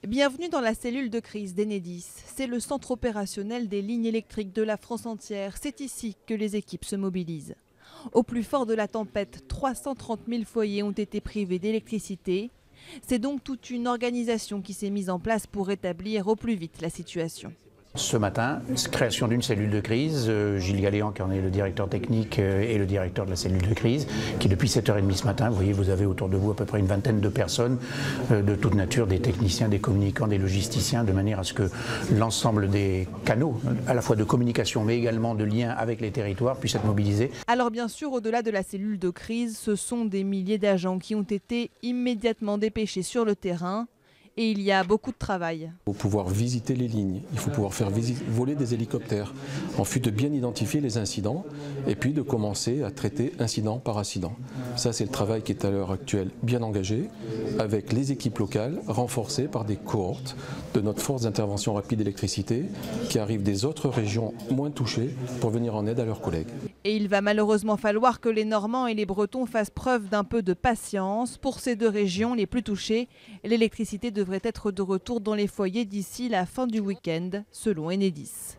Bienvenue dans la cellule de crise d'Enedis. C'est le centre opérationnel des lignes électriques de la France entière. C'est ici que les équipes se mobilisent. Au plus fort de la tempête, 330 000 foyers ont été privés d'électricité. C'est donc toute une organisation qui s'est mise en place pour rétablir au plus vite la situation. Ce matin, création d'une cellule de crise, Gilles Galéan qui en est le directeur technique et le directeur de la cellule de crise, qui depuis 7h30 ce matin, vous voyez, vous avez autour de vous à peu près une vingtaine de personnes de toute nature, des techniciens, des communicants, des logisticiens, de manière à ce que l'ensemble des canaux, à la fois de communication mais également de lien avec les territoires, puissent être mobilisés. Alors bien sûr, au-delà de la cellule de crise, ce sont des milliers d'agents qui ont été immédiatement dépêchés sur le terrain. Et il y a beaucoup de travail. Il faut pouvoir visiter les lignes, il faut pouvoir faire voler des hélicoptères, en vue de bien identifier les incidents et puis de commencer à traiter incident par incident. Ça, c'est le travail qui est à l'heure actuelle bien engagé, avec les équipes locales renforcées par des cohortes de notre force d'intervention rapide d'électricité qui arrivent des autres régions moins touchées pour venir en aide à leurs collègues. Et il va malheureusement falloir que les Normands et les Bretons fassent preuve d'un peu de patience. Pour ces deux régions les plus touchées, l'électricité devrait être de retour dans les foyers d'ici la fin du week-end, selon Enedis.